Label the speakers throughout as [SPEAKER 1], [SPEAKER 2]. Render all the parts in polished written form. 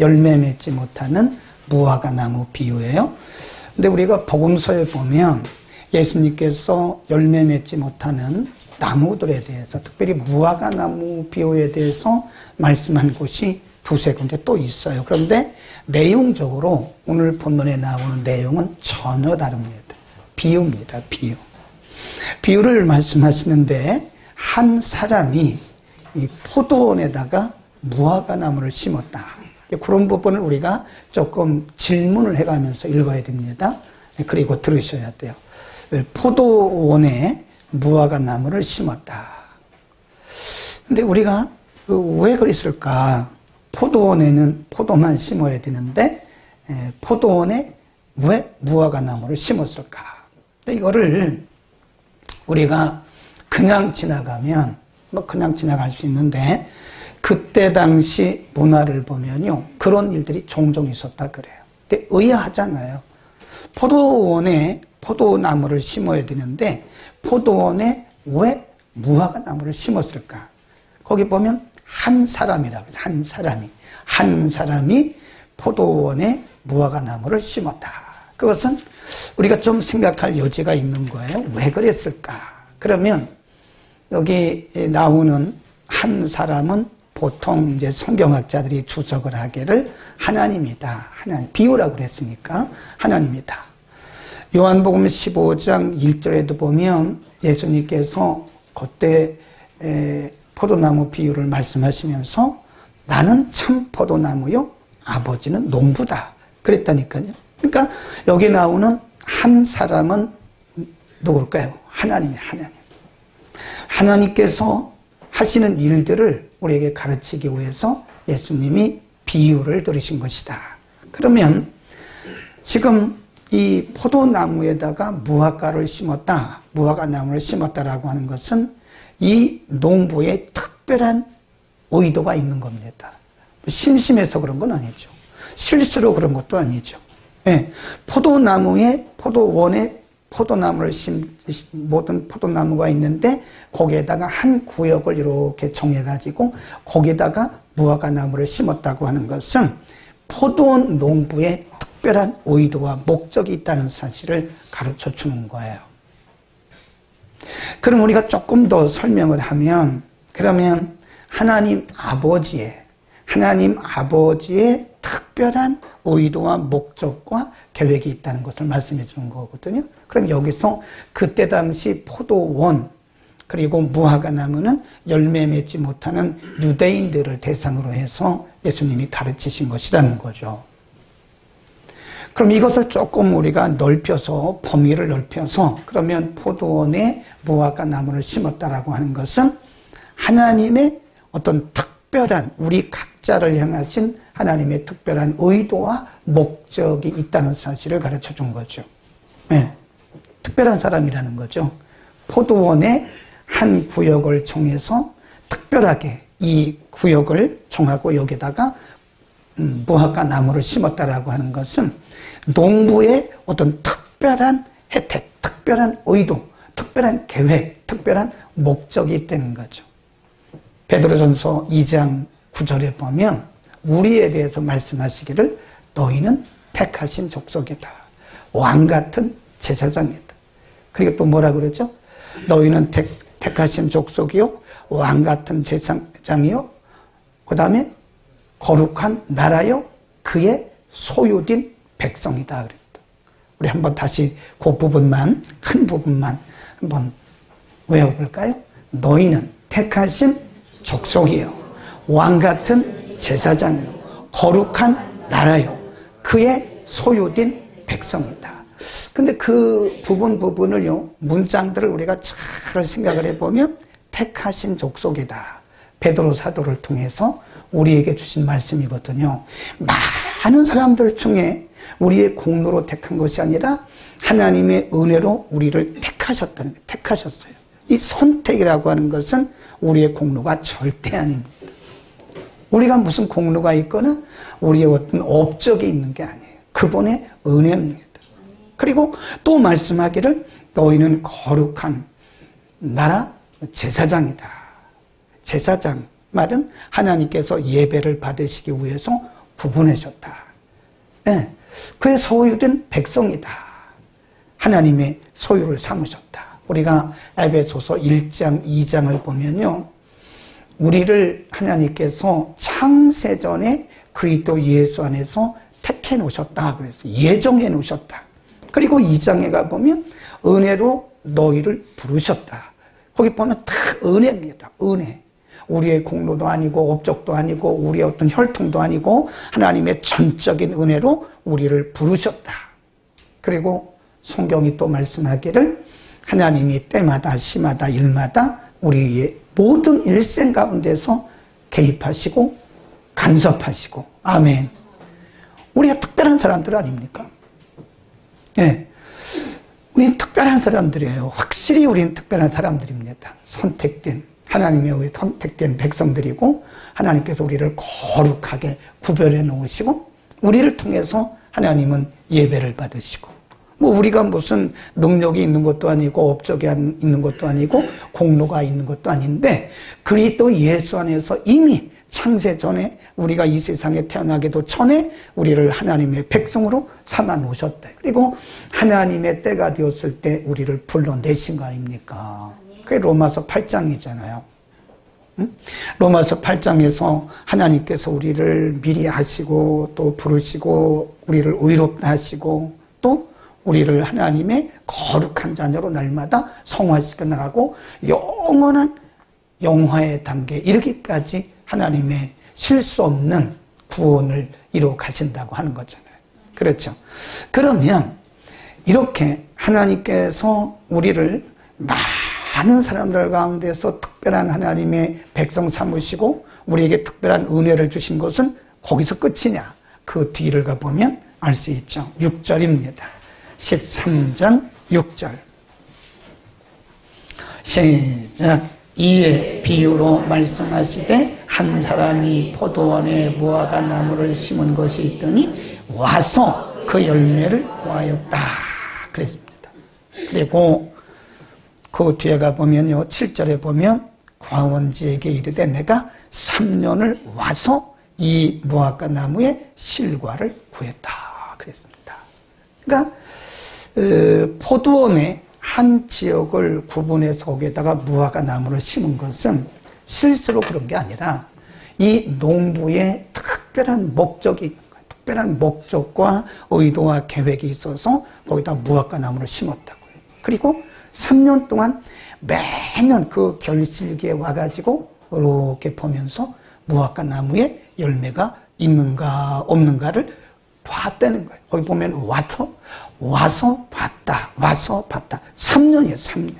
[SPEAKER 1] 열매 맺지 못하는 무화과 나무 비유예요. 근데 우리가 복음서에 보면 예수님께서 열매 맺지 못하는 나무들에 대해서, 특별히 무화과 나무 비유에 대해서 말씀한 곳이 두세 군데 또 있어요. 그런데 내용적으로 오늘 본문에 나오는 내용은 전혀 다릅니다. 비유입니다. 비유. 비유를 말씀하시는데 한 사람이 이 포도원에다가 무화과 나무를 심었다. 그런 부분을 우리가 조금 질문을 해가면서 읽어야 됩니다. 그리고 들으셔야 돼요. 포도원에 무화과 나무를 심었다. 근데 우리가 왜 그랬을까? 포도원에는 포도만 심어야 되는데 포도원에 왜 무화과 나무를 심었을까? 이거를 우리가 그냥 지나가면 그냥 지나갈 수 있는데 그때 당시 문화를 보면요, 그런 일들이 종종 있었다 그래요. 근데 의아하잖아요. 포도원에 포도나무를 심어야 되는데 포도원에 왜 무화과 나무를 심었을까? 거기 보면 한 사람이라고 해서 한 사람이 포도원에 무화과 나무를 심었다. 그것은 우리가 좀 생각할 여지가 있는 거예요. 왜 그랬을까? 그러면 여기 나오는 한 사람은 보통 이제 성경학자들이 주석을 하기를 하나님이다. 하나님, 비유라고 그랬으니까 하나님이다. 요한복음 15장 1절에도 보면 예수님께서 그때 포도나무 비유를 말씀하시면서 나는 참 포도나무요, 아버지는 농부다. 그랬다니까요. 그러니까 여기 나오는 한 사람은 누굴까요? 하나님이에요. 하나님께서 하시는 일들을 우리에게 가르치기 위해서 예수님이 비유를 들으신 것이다. 그러면 지금 이 포도나무에다가 무화과를 심었다, 무화과 나무를 심었다라고 하는 것은 이 농부의 특별한 의도가 있는 겁니다. 심심해서 그런 건 아니죠. 실수로 그런 것도 아니죠. 네. 포도원에 포도나무를 모든 포도나무가 있는데 거기에다가 한 구역을 이렇게 정해가지고 거기다가 무화과 나무를 심었다고 하는 것은 포도원 농부의 특별한 의도와 목적이 있다는 사실을 가르쳐 주는 거예요. 그럼 우리가 조금 더 설명을 하면, 그러면 하나님 아버지의 특별한 의도와 목적과 계획이 있다는 것을 말씀해 주는 거거든요. 그럼 여기서 그때 당시 포도원 그리고 무화과 나무는 열매 맺지 못하는 유대인들을 대상으로 해서 예수님이 가르치신 것이라는 거죠. 그럼 이것을 조금 우리가 넓혀서, 범위를 넓혀서, 그러면 포도원에 무화과 나무를 심었다라고 하는 것은 하나님의 어떤 특별한, 우리 각자를 향하신 하나님의 특별한 의도와 목적이 있다는 사실을 가르쳐 준 거죠. 네. 특별한 사람이라는 거죠. 포도원의 한 구역을 정해서 특별하게 이 구역을 정하고 여기다가 무화과 나무를 심었다라고 하는 것은 농부의 어떤 특별한 혜택, 특별한 의도, 특별한 계획, 특별한 목적이 있다는 거죠. 베드로전서 2장 9절에 보면 우리에 대해서 말씀하시기를 너희는 택하신 족속이다. 왕 같은 제사장이다. 그리고 또 뭐라 그러죠? 너희는 택하신 족속이요, 왕 같은 제사장이요, 그 다음에 거룩한 나라요, 그의 소유된 백성이다 그랬다. 우리 한번 다시 그 부분만, 큰 부분만 한번 외워볼까요? 너희는 택하신 족속이요, 왕 같은 제사장이요, 거룩한 나라요, 그의 소유된 백성이다. 근데 그 부분을요, 문장들을 우리가 잘 생각을 해보면 택하신 족속이다. 베드로 사도를 통해서 우리에게 주신 말씀이거든요. 많은 사람들 중에 우리의 공로로 택한 것이 아니라 하나님의 은혜로 우리를 택하셨다는 거예요. 택하셨어요. 이 선택이라고 하는 것은 우리의 공로가 절대 아닙니다. 우리가 무슨 공로가 있거나 우리의 어떤 업적이 있는 게 아니에요. 그분의 은혜입니다. 그리고 또 말씀하기를 너희는 거룩한 나라 제사장이다. 제사장 말은 하나님께서 예배를 받으시기 위해서 구분하셨다. 예, 그의 소유된 백성이다. 하나님의 소유를 삼으셨다. 우리가 에베소서 1장, 2장을 보면요, 우리를 하나님께서 창세전에 그리스도 예수 안에서 택해 놓으셨다. 그래서 예정해 놓으셨다. 그리고 2장에 가보면 은혜로 너희를 부르셨다. 거기 보면 다 은혜입니다. 은혜. 우리의 공로도 아니고 업적도 아니고 우리의 어떤 혈통도 아니고 하나님의 전적인 은혜로 우리를 부르셨다. 그리고 성경이 또 말씀하기를 하나님이 때마다 시마다 일마다 우리의 모든 일생 가운데서 개입하시고 간섭하시고. 아멘. 우리가 특별한 사람들 아닙니까? 네. 우리는 특별한 사람들이에요. 확실히 우리는 특별한 사람들입니다. 선택된, 하나님에 의해 선택된 백성들이고, 하나님께서 우리를 거룩하게 구별해 놓으시고, 우리를 통해서 하나님은 예배를 받으시고, 뭐 우리가 무슨 능력이 있는 것도 아니고 업적이 있는 것도 아니고 공로가 있는 것도 아닌데, 그리스도 예수 안에서 이미 창세 전에 우리가 이 세상에 태어나기도 전에 우리를 하나님의 백성으로 삼아 놓으셨다. 그리고 하나님의 때가 되었을 때 우리를 불러내신 거 아닙니까? 그게 로마서 8장이잖아요. 응? 로마서 8장에서 하나님께서 우리를 미리 아시고 또 부르시고 우리를 의롭다 하시고 또 우리를 하나님의 거룩한 자녀로 날마다 성화시켜 나가고 영원한 영화의 단계에 이르기까지 하나님의 쉴 수 없는 구원을 이루어 가신다고 하는 거잖아요. 그렇죠? 그러면 이렇게 하나님께서 우리를 많은 사람들 가운데서 특별한 하나님의 백성 삼으시고 우리에게 특별한 은혜를 주신 것은 거기서 끝이냐? 그 뒤를 가보면 알 수 있죠. 6절입니다. 13장 6절. 시작. 이에 비유로 말씀하시되 한 사람이 포도원에 무화과 나무를 심은 것이 있더니 와서 그 열매를 구하였다. 그랬습니다. 그리고 그 뒤에 가보면요, 7절에 보면 과원지에게 이르되 내가 3년을 와서 이 무화과 나무의 실과를 구했다. 그랬습니다. 그러니까 포도원에 한 지역을 구분해서 거기에다가 무화과 나무를 심은 것은 실수로 그런 게 아니라 이 농부의 특별한 목적이 있는 거예요. 특별한 목적과 의도와 계획이 있어서 거기다 무화과 나무를 심었다고요. 그리고 3년 동안 매년 그 결실기에 와가지고 이렇게 보면서 무화과 나무에 열매가 있는가 없는가를 봤다는 거예요. 거기 보면 와서 봤다. 3년이에요, 3년.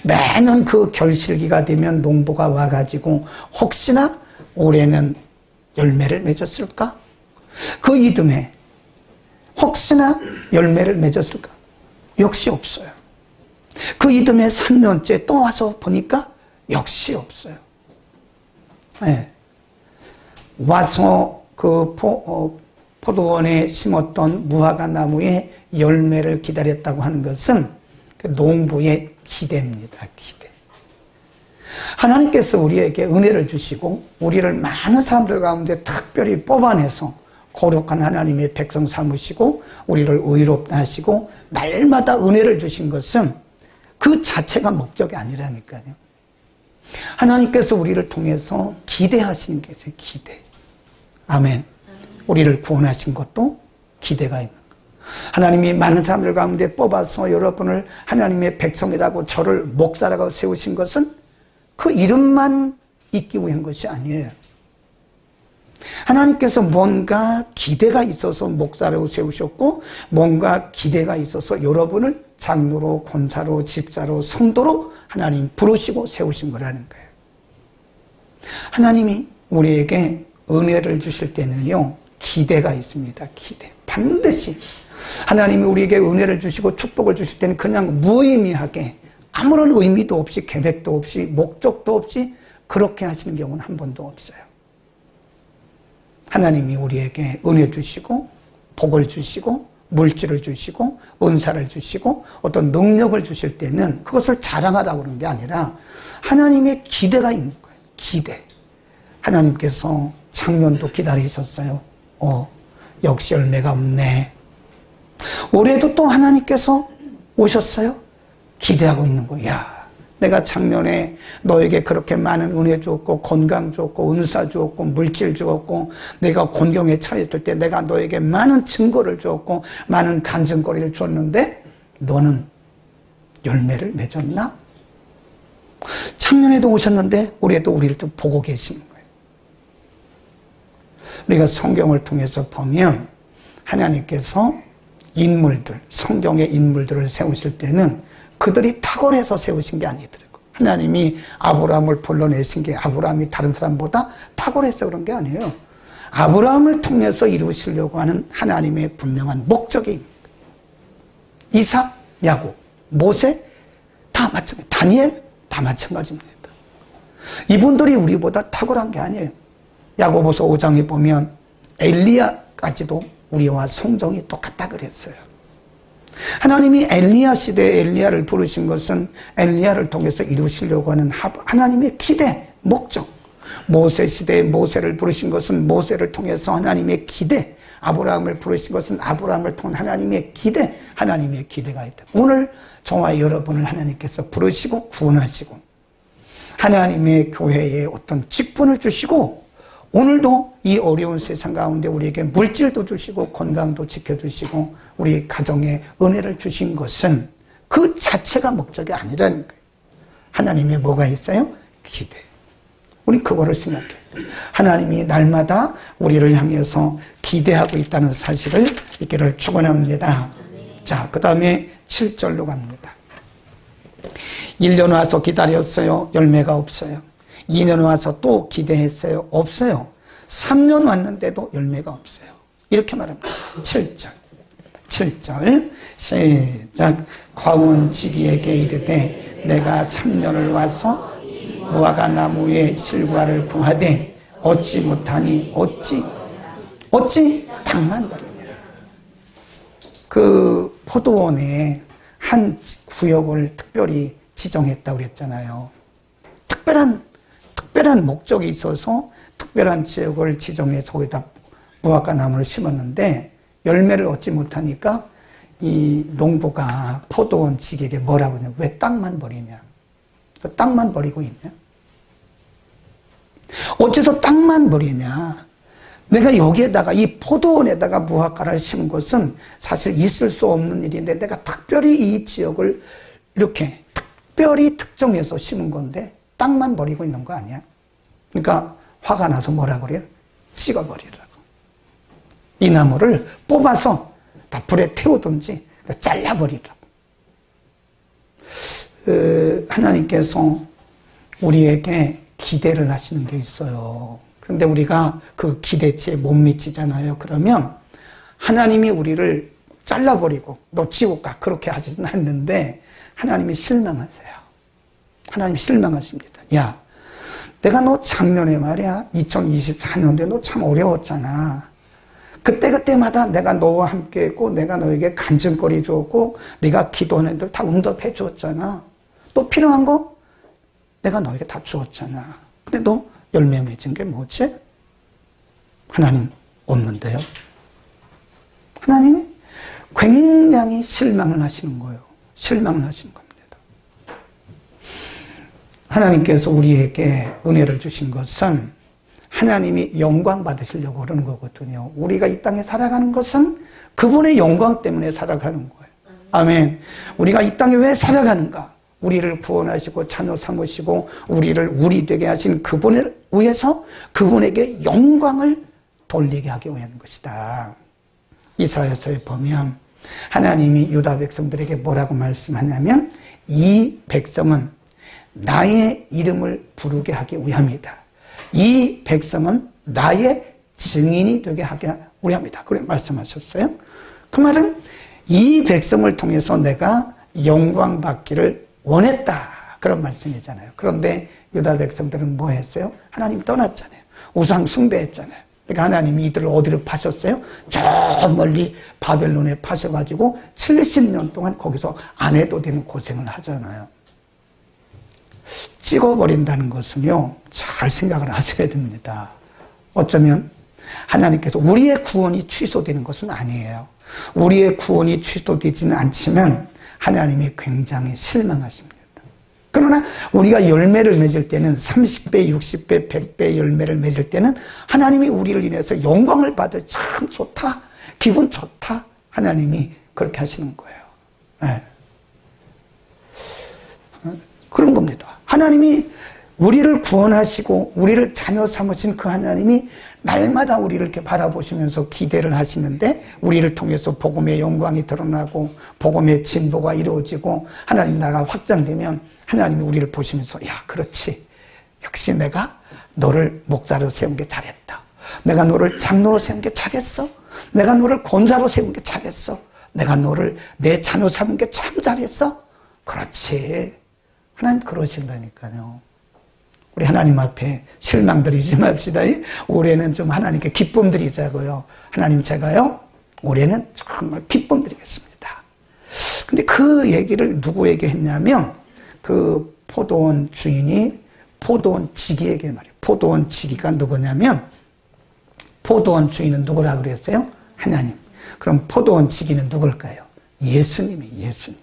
[SPEAKER 1] 매년 그 결실기가 되면 농부가 와가지고 혹시나 올해는 열매를 맺었을까? 그 이듬해 혹시나 열매를 맺었을까? 역시 없어요. 그 이듬해 3년째 또 와서 보니까 역시 없어요. 네. 와서 그 포도원에 심었던 무화과 나무의 열매를 기다렸다고 하는 것은 그 농부의 기대입니다. 기대. 하나님께서 우리에게 은혜를 주시고 우리를 많은 사람들 가운데 특별히 뽑아내서 거룩한 하나님의 백성 삼으시고 우리를 의롭다 하시고 날마다 은혜를 주신 것은 그 자체가 목적이 아니라니까요. 하나님께서 우리를 통해서 기대하시는 게 있어요. 기대. 아멘. 우리를 구원하신 것도 기대가 있는 거예요. 하나님이 많은 사람들 가운데 뽑아서 여러분을 하나님의 백성이라고 저를 목사라고 세우신 것은 그 이름만 있기 위한 것이 아니에요. 하나님께서 뭔가 기대가 있어서 목사로 세우셨고 뭔가 기대가 있어서 여러분을 장로로, 권사로, 집사로, 성도로 하나님 부르시고 세우신 거라는 거예요. 하나님이 우리에게 은혜를 주실 때는요, 기대가 있습니다. 기대. 반드시 하나님이 우리에게 은혜를 주시고 축복을 주실 때는 그냥 무의미하게 아무런 의미도 없이 계획도 없이 목적도 없이 그렇게 하시는 경우는 한 번도 없어요. 하나님이 우리에게 은혜 주시고 복을 주시고 물질을 주시고 은사를 주시고 어떤 능력을 주실 때는 그것을 자랑하라고 그러는 게 아니라 하나님의 기대가 있는 거예요. 기대. 하나님께서 작년도 기다리셨어요. 역시 열매가 없네. 올해도 또 하나님께서 오셨어요? 기대하고 있는 거야. 야, 내가 작년에 너에게 그렇게 많은 은혜 줬고 건강 줬고 은사 줬고 물질 줬고 내가 곤경에 처했을 때 내가 너에게 많은 증거를 줬고 많은 간증거리를 줬는데 너는 열매를 맺었나? 작년에도 오셨는데 올해도 우리를 또 보고 계시는 거예요. 우리가 성경을 통해서 보면 하나님께서 인물들, 성경의 인물들을 세우실 때는 그들이 탁월해서 세우신 게 아니더라고요. 하나님이 아브라함을 불러내신 게 아브라함이 다른 사람보다 탁월해서 그런 게 아니에요. 아브라함을 통해서 이루시려고 하는 하나님의 분명한 목적이 있는 거예요. 이삭, 야곱, 모세 다 마찬가지, 다니엘 다 마찬가지입니다. 이분들이 우리보다 탁월한 게 아니에요. 야고보서 5장에 보면 엘리야까지도 우리와 성정이 똑같다 그랬어요. 하나님이 엘리야 시대에 엘리야를 부르신 것은 엘리야를 통해서 이루시려고 하는 하나님의 기대, 목적. 모세 시대에 모세를 부르신 것은 모세를 통해서 하나님의 기대, 아브라함을 부르신 것은 아브라함을 통한 하나님의 기대, 하나님의 기대가 있다. 오늘 저와 여러분을 하나님께서 부르시고 구원하시고 하나님의 교회에 어떤 직분을 주시고 오늘도 이 어려운 세상 가운데 우리에게 물질도 주시고 건강도 지켜주시고 우리 가정에 은혜를 주신 것은 그 자체가 목적이 아니라는 거예요. 하나님의 뭐가 있어요? 기대. 우리 그거를 생각해요. 하나님이 날마다 우리를 향해서 기대하고 있다는 사실을 있기를 축원합니다. 자, 그 다음에 7절로 갑니다. 1년 와서 기다렸어요. 열매가 없어요. 2년 와서 또 기대했어요. 없어요. 3년 왔는데도 열매가 없어요. 이렇게 말합니다. 7절. 7절 시작. 과원지기에게 이르되 내가 3년을 와서 무화과 나무의 실과를 구하되 얻지 못하니 어찌 땅만 버리냐. 그 포도원에 한 구역을 특별히 지정했다고 그랬잖아요. 특별한 목적이 있어서 특별한 지역을 지정해서 거기다 무화과 나무를 심었는데 열매를 얻지 못하니까 이 농부가 포도원 지기에게 뭐라고 하냐. 왜 땅만 버리냐. 땅만 버리고 있냐. 어째서 땅만 버리냐. 내가 여기에다가 이 포도원에다가 무화과를 심은 것은 사실 있을 수 없는 일인데 내가 특별히 이 지역을 이렇게 특별히 특정해서 심은 건데 땅만 버리고 있는 거 아니야? 그러니까 화가 나서 뭐라고 그래요? 찍어버리라고. 이 나무를 뽑아서 다 불에 태우든지 잘라버리라고. 하나님께서 우리에게 기대를 하시는 게 있어요. 그런데 우리가 그 기대치에 못 미치잖아요. 그러면 하나님이 우리를 잘라버리고 너 지옥 가 그렇게 하지는 않는데 하나님이 실망하세요. 하나님 실망하십니다. 야, 내가 너 작년에 말이야 2024년도에 너 참 어려웠잖아. 그때마다 내가 너와 함께 했고 내가 너에게 간증거리 줬고 네가 기도하는 데 다 응답해 줬잖아. 또 필요한 거 내가 너에게 다 주었잖아. 근데 너 열매 맺은 게 뭐지? 하나님 없는데요. 하나님이 굉장히 실망을 하시는 거예요. 실망을 하시는 겁니다. 하나님께서 우리에게 은혜를 주신 것은 하나님이 영광 받으시려고 그러는 거거든요. 우리가 이 땅에 살아가는 것은 그분의 영광 때문에 살아가는 거예요. 아멘. 우리가 이 땅에 왜 살아가는가? 우리를 구원하시고 자녀 삼으시고 우리를 우리 되게 하신 그분을 위해서 그분에게 영광을 돌리게 하기 위한 것이다. 이사야서에 보면 하나님이 유다 백성들에게 뭐라고 말씀하냐면 이 백성은 나의 이름을 부르게 하기 위함이다. 이 백성은 나의 증인이 되게 하기 위함이다. 그렇게 말씀하셨어요. 그 말은 이 백성을 통해서 내가 영광 받기를 원했다. 그런 말씀이잖아요. 그런데 유다 백성들은 뭐 했어요? 하나님 떠났잖아요. 우상 숭배했잖아요. 그러니까 하나님이 이들을 어디로 파셨어요? 저 멀리 바벨론에 파셔가지고 70년 동안 거기서 안 해도 되는 고생을 하잖아요. 찍어버린다는 것은요, 잘 생각을 하셔야 됩니다. 어쩌면 하나님께서 우리의 구원이 취소되는 것은 아니에요. 우리의 구원이 취소되지는 않지만 하나님이 굉장히 실망하십니다. 그러나 우리가 열매를 맺을 때는 30배, 60배, 100배 열매를 맺을 때는 하나님이 우리를 인해서 영광을 받을 참 좋다, 기분 좋다, 하나님이 그렇게 하시는 거예요. 네. 그런 겁니다. 하나님이 우리를 구원하시고 우리를 자녀 삼으신 그 하나님이 날마다 우리를 이렇게 바라보시면서 기대를 하시는데 우리를 통해서 복음의 영광이 드러나고 복음의 진보가 이루어지고 하나님 나라가 확장되면 하나님이 우리를 보시면서 야, 그렇지. 역시 내가 너를 목사로 세운 게 잘했다. 내가 너를 장로로 세운 게 잘했어. 내가 너를 권사로 세운 게 잘했어. 내가 너를 내 자녀 삼은 게 참 잘했어. 그렇지. 하나님 그러신다니까요. 우리 하나님 앞에 실망 드리지 맙시다. 올해는 좀 하나님께 기쁨 드리자고요. 하나님 제가요, 올해는 정말 기쁨 드리겠습니다. 근데 그 얘기를 누구에게 했냐면 그 포도원 주인이 포도원 지기에게 말이에요. 포도원 지기가 누구냐면 포도원 주인은 누구라고 그랬어요? 하나님. 그럼 포도원 지기는 누굴까요? 예수님이 예수님.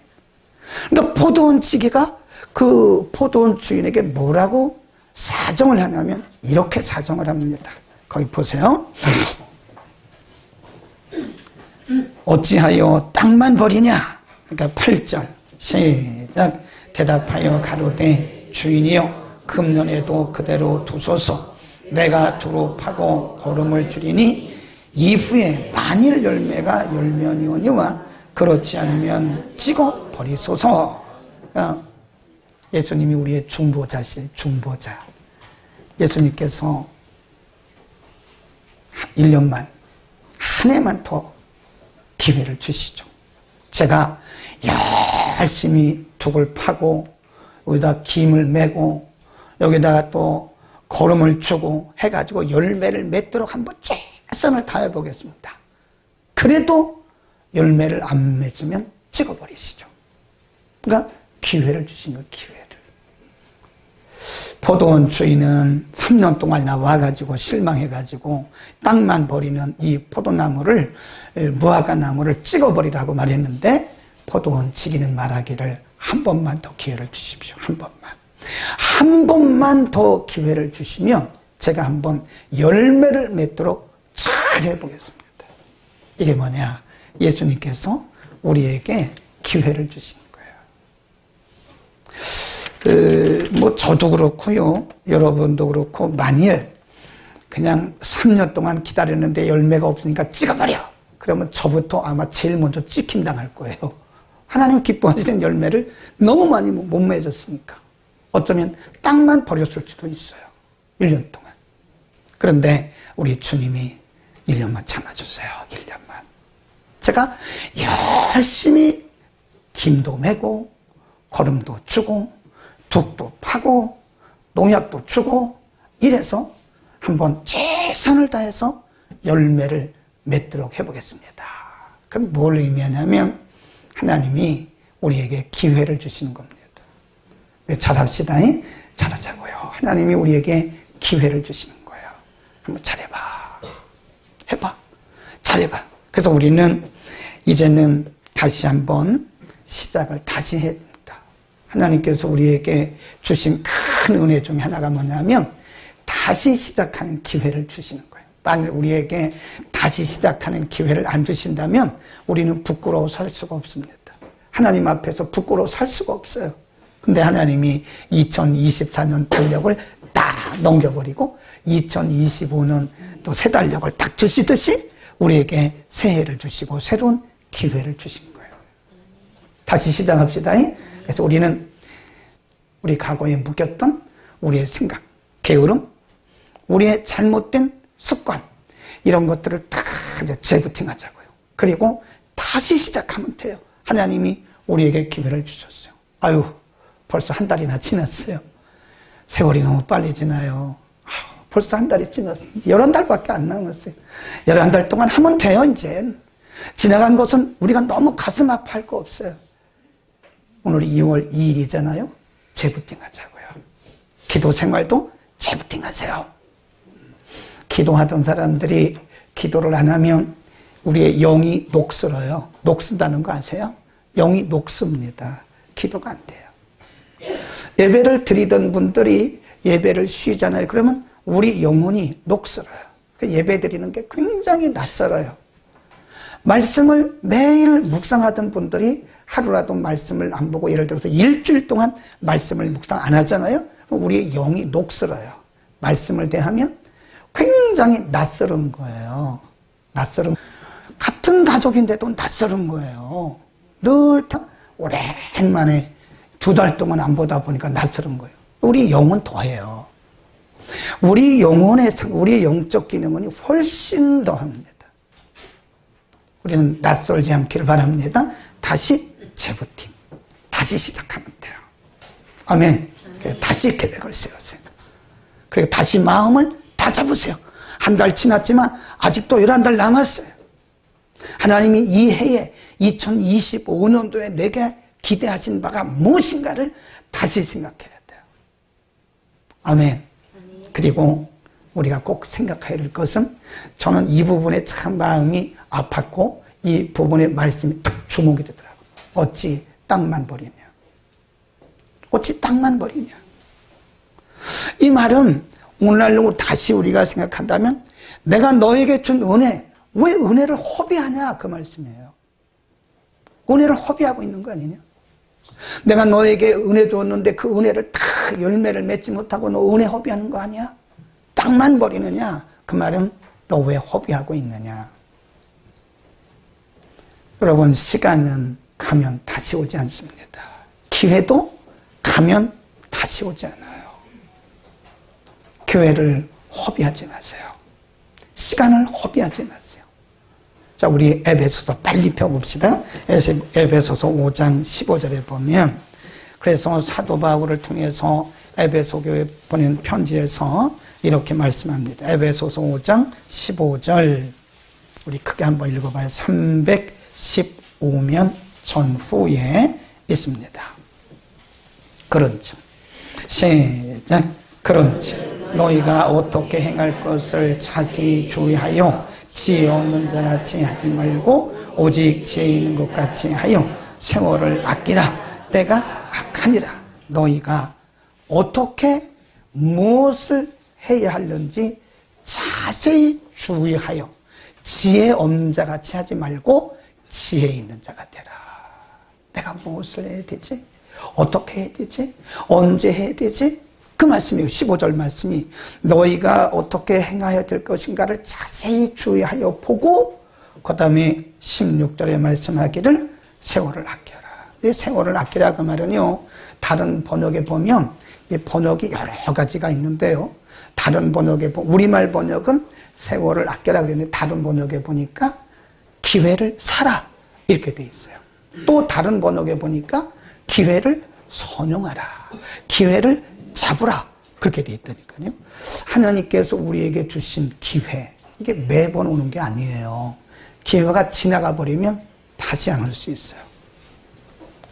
[SPEAKER 1] 그러니까 포도원 지기가 그 포도원 주인에게 뭐라고 사정을 하냐면 이렇게 사정을 합니다. 거기 보세요. 어찌하여 땅만 버리냐? 그러니까 8절 시작. 대답하여 가로되 주인이여 금년에도 그대로 두소서. 내가 두루 파고 거름을 줄이니 이후에 만일 열매가 열면이오니와 그렇지 않으면 찍어 버리소서. 예수님이 우리의 중보자시 중보자. 예수님께서 1년만 한 해만 더 기회를 주시죠. 제가 열심히 둑을 파고 여기다 김을 메고 여기다가 또 거름을 주고 해가지고 열매를 맺도록 한번 최선을 다해 보겠습니다. 그래도 열매를 안 맺으면 찍어버리시죠. 그러니까 기회를 주신 거예요. 기회를. 포도원 주인은 3년 동안이나 와가지고 실망해가지고 땅만 버리는 이 포도나무를, 무화과 나무를 찍어버리라고 말했는데 포도원 지기는 말하기를 한 번만 더 기회를 주십시오. 한 번만. 한 번만 더 기회를 주시면 제가 한번 열매를 맺도록 잘 해보겠습니다. 이게 뭐냐? 예수님께서 우리에게 기회를 주신 뭐 저도 그렇고요. 여러분도 그렇고 만일 그냥 3년 동안 기다렸는데 열매가 없으니까 찍어버려. 그러면 저부터 아마 제일 먼저 찍힘 당할 거예요. 하나님 기뻐하시는 열매를 너무 많이 못 맺었으니까. 어쩌면 땅만 버렸을 수도 있어요. 1년 동안. 그런데 우리 주님이 1년만 참아주세요. 1년만. 제가 열심히 김도 메고 거름도 주고 둑도 파고 농약도 주고 이래서 한번 최선을 다해서 열매를 맺도록 해보겠습니다. 그럼 뭘 의미하냐면 하나님이 우리에게 기회를 주시는 겁니다. 잘합시다. 잘하자고요. 하나님이 우리에게 기회를 주시는 거예요. 한번 잘해봐. 해봐. 잘해봐. 그래서 우리는 이제는 다시 한번 시작을 다시 해야 됩니다. 하나님께서 우리에게 주신 큰 은혜 중에 하나가 뭐냐면 다시 시작하는 기회를 주시는 거예요. 만일 우리에게 다시 시작하는 기회를 안 주신다면 우리는 부끄러워 살 수가 없습니다. 하나님 앞에서 부끄러워 살 수가 없어요. 근데 하나님이 2024년 달력을 딱 넘겨버리고 2025년 또 새 달력을 딱 주시듯이 우리에게 새해를 주시고 새로운 기회를 주신 거예요. 다시 시작합시다. 그래서 우리는 우리 과거에 묶였던 우리의 생각, 게으름, 우리의 잘못된 습관 이런 것들을 다 이제 재부팅하자고요. 그리고 다시 시작하면 돼요. 하나님이 우리에게 기회를 주셨어요. 아유, 벌써 한 달이나 지났어요. 세월이 너무 빨리 지나요. 벌써 한 달이 지났어요. 11달밖에 안 남았어요. 11달 동안 하면 돼요, 이제. 지나간 것은 우리가 너무 가슴 아파할 거 없어요. 오늘 2월 2일이잖아요. 재부팅 하자고요. 기도 생활도 재부팅 하세요. 기도하던 사람들이 기도를 안 하면 우리의 영이 녹슬어요. 녹슨다는 거 아세요? 영이 녹습니다. 기도가 안 돼요. 예배를 드리던 분들이 예배를 쉬잖아요. 그러면 우리 영혼이 녹슬어요. 예배 드리는 게 굉장히 낯설어요. 말씀을 매일 묵상하던 분들이 하루라도 말씀을 안 보고 예를 들어서 일주일 동안 말씀을 묵상 안 하잖아요. 우리의 영이 녹슬어요. 말씀을 대하면 굉장히 낯설은 거예요. 낯설은, 같은 가족인데도 낯설은 거예요. 늘 오랜만에 2달 동안 안 보다 보니까 낯설은 거예요. 우리 영은 더해요. 우리 영적 기능은 훨씬 더합니다. 우리는 낯설지 않기를 바랍니다. 다시 재부팅, 다시 시작하면 돼요. 아멘. 다시 계획을 세우세요. 그리고 다시 마음을 다 잡으세요. 한 달 지났지만 아직도 11달 남았어요. 하나님이 이 해에 2025년도에 내게 기대하신 바가 무엇인가를 다시 생각해야 돼요. 아멘. 그리고 우리가 꼭 생각해야 될 것은, 저는 이 부분에 참 마음이 아팠고 이 부분의 말씀이 딱 주목이 되더라고요. 어찌 땅만 버리냐. 어찌 땅만 버리냐. 이 말은 오늘날로 다시 우리가 생각한다면, 내가 너에게 준 은혜, 왜 은혜를 허비하냐, 그 말씀이에요. 은혜를 허비하고 있는 거 아니냐. 내가 너에게 은혜 줬는데 그 은혜를 다 열매를 맺지 못하고 너 은혜 허비하는 거 아니야? 땅만 버리느냐? 그 말은 너 왜 허비하고 있느냐? 여러분, 시간은 가면 다시 오지 않습니다. 기회도 가면 다시 오지 않아요. 교회를 허비하지 마세요. 시간을 허비하지 마세요. 자, 우리 에베소서 빨리 펴봅시다. 에베소서 5장 15절에 보면, 그래서 사도 바울을 통해서 에베소 교회에 보낸 편지에서 이렇게 말씀합니다. 에베소서 5장 15절, 우리 크게 한번 읽어봐요. 315면 전후에 있습니다. 그런즉, 시작. 그런즉 너희가 어떻게 행할 것을 자세히 주의하여 지혜 없는 자같이 하지 말고 오직 지혜 있는 것 같이 하여 세월을 아끼라. 때가 악하니라. 너희가 어떻게 무엇을 해야 하는지 자세히 주의하여 지혜 없는 자같이 하지 말고 지혜 있는 자가 되라. 내가 무엇을 해야 되지? 어떻게 해야 되지? 언제 해야 되지? 그 말씀이에요. 15절 말씀이 너희가 어떻게 행하여야 될 것인가를 자세히 주의하여 보고, 그 다음에 16절에 말씀하기를 세월을 아껴라. 이 세월을 아끼라 그 말은요, 다른 번역에 보면 이 번역이 여러 가지가 있는데요, 다른 번역에 우리말 번역은 세월을 아껴라 그랬는데 다른 번역에 보니까 기회를 사라 이렇게 돼 있어요. 또 다른 번역에 보니까 기회를 선용하라, 기회를 잡으라 그렇게 돼 있다니까요. 하나님께서 우리에게 주신 기회, 이게 매번 오는 게 아니에요. 기회가 지나가 버리면 다시 안 올 수 있어요.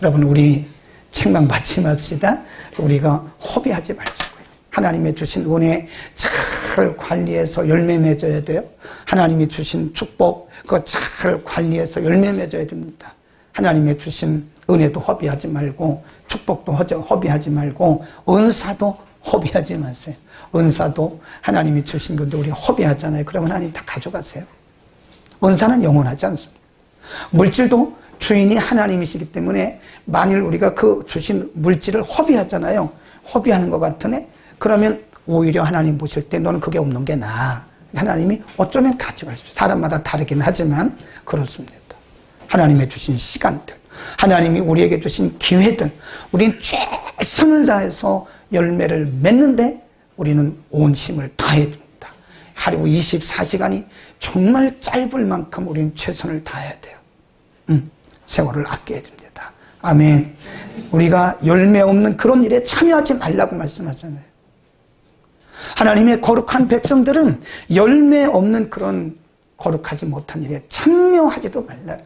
[SPEAKER 1] 여러분, 우리 책망 마침합시다. 우리가 허비하지 말자고요. 하나님의 주신 은혜 잘 관리해서 열매 맺어야 돼요. 하나님이 주신 축복 그거 잘 관리해서 열매 맺어야 됩니다. 하나님의 주신 은혜도 허비하지 말고, 축복도 허비하지 말고, 은사도 허비하지 마세요. 은사도 하나님이 주신 건데 우리 허비하잖아요. 그러면 하나님 다 가져가세요. 은사는 영원하지 않습니다. 물질도 주인이 하나님이시기 때문에 만일 우리가 그 주신 물질을 허비하잖아요. 허비하는 것 같으네. 그러면 오히려 하나님 보실 때 너는 그게 없는 게 나아. 하나님이 어쩌면 가져갈 수 있어요. 사람마다 다르긴 하지만 그렇습니다. 하나님의 주신 시간들, 하나님이 우리에게 주신 기회들, 우리는 최선을 다해서 열매를 맺는데 우리는 온 힘을 다해야 됩니다. 하루 24시간이 정말 짧을 만큼 우리는 최선을 다해야 돼요. 세월을 아껴야 됩니다. 아멘. 우리가 열매 없는 그런 일에 참여하지 말라고 말씀하잖아요. 하나님의 거룩한 백성들은 열매 없는 그런 거룩하지 못한 일에 참여하지도 말라.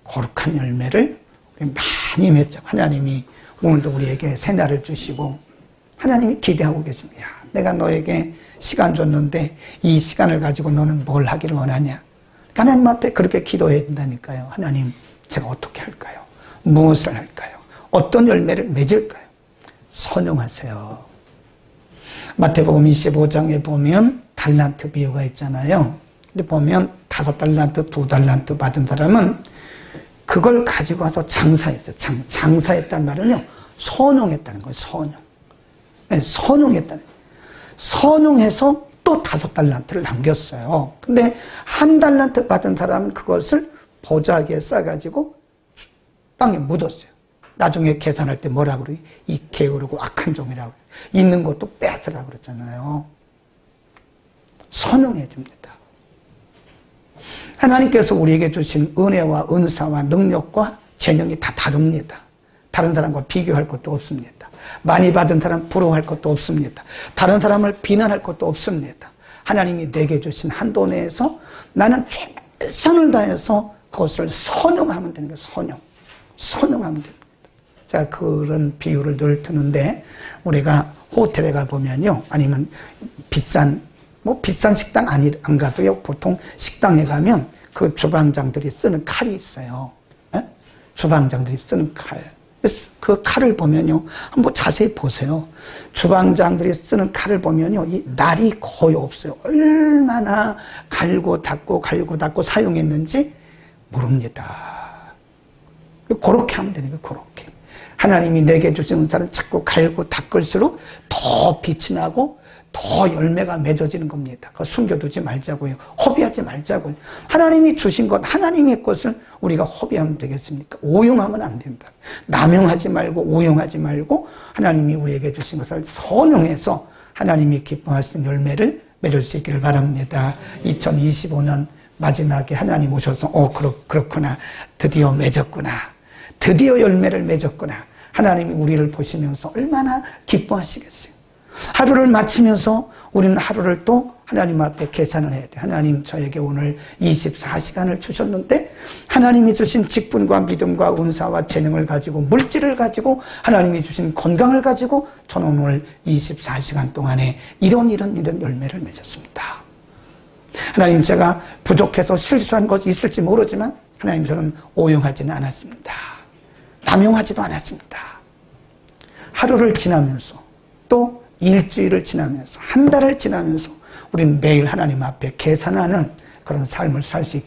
[SPEAKER 1] 거룩한 열매를 우리 많이 맺자. 하나님이 오늘도 우리에게 새날을 주시고 하나님이 기대하고 계십니다. 내가 너에게 시간 줬는데 이 시간을 가지고 너는 뭘 하기를 원하냐. 하나님 앞에 그렇게 기도해야 된다니까요. 하나님, 제가 어떻게 할까요? 무엇을 할까요? 어떤 열매를 맺을까요? 선용하세요. 마태복음 25장에 보면 달란트 비유가 있잖아요. 근데 보면 5달란트, 2달란트 받은 사람은 그걸 가지고 와서 장사했어요. 장사했단 말은요, 선용했다는 거예요. 선용. 네, 선용했다는 거예요. 선용해서 또 5달란트를 남겼어요. 근데 1달란트 받은 사람은 그것을 보자기에 싸가지고 땅에 묻었어요. 나중에 계산할 때 뭐라고 그래요? 이 게으르고 악한 종이라고. 있는 것도 뺏으라고 그랬잖아요. 선용해 줍니다. 하나님께서 우리에게 주신 은혜와 은사와 능력과 재능이 다 다릅니다. 다른 사람과 비교할 것도 없습니다. 많이 받은 사람 부러워할 것도 없습니다. 다른 사람을 비난할 것도 없습니다. 하나님이 내게 주신 한도 내에서 나는 최선을 다해서 그것을 선용하면 되는 거예요. 선용하면 됩니다. 제가 그런 비유를 늘 드는데, 우리가 호텔에 가보면요, 아니면 비싼 식당 안 가도요, 보통 식당에 가면 그 주방장들이 쓰는 칼이 있어요. 에? 주방장들이 쓰는 칼. 그 칼을 보면요, 한번 자세히 보세요. 주방장들이 쓰는 칼을 보면요, 이 날이 거의 없어요. 얼마나 갈고 닦고 사용했는지 모릅니다. 그렇게 하면 되는 거예요, 그렇게. 하나님이 내게 주신 은사는 자꾸 갈고 닦을수록 더 빛이 나고 더 열매가 맺어지는 겁니다. 그거 숨겨두지 말자고요. 허비하지 말자고요. 하나님이 주신 것, 하나님의 것을 우리가 허비하면 되겠습니까? 오용하면 안 된다. 남용하지 말고 오용하지 말고 하나님이 우리에게 주신 것을 선용해서 하나님이 기뻐하시는 열매를 맺을 수 있기를 바랍니다. 2025년 마지막에 하나님 오셔서 그렇구나. 드디어 맺었구나. 드디어 열매를 맺었구나. 하나님이 우리를 보시면서 얼마나 기뻐하시겠어요. 하루를 마치면서 우리는 하루를 또 하나님 앞에 계산을 해야 돼. 하나님, 저에게 오늘 24시간을 주셨는데 하나님이 주신 직분과 믿음과 은사와 재능을 가지고, 물질을 가지고, 하나님이 주신 건강을 가지고 저는 오늘 24시간 동안에 이런 열매를 맺었습니다. 하나님, 제가 부족해서 실수한 것이 있을지 모르지만 하나님, 저는 오용하지는 않았습니다. 남용하지도 않았습니다. 하루를 지나면서 또 일주일을 지나면서 한 달을 지나면서 우리는 매일 하나님 앞에 계산하는 그런 삶을 살 수 있게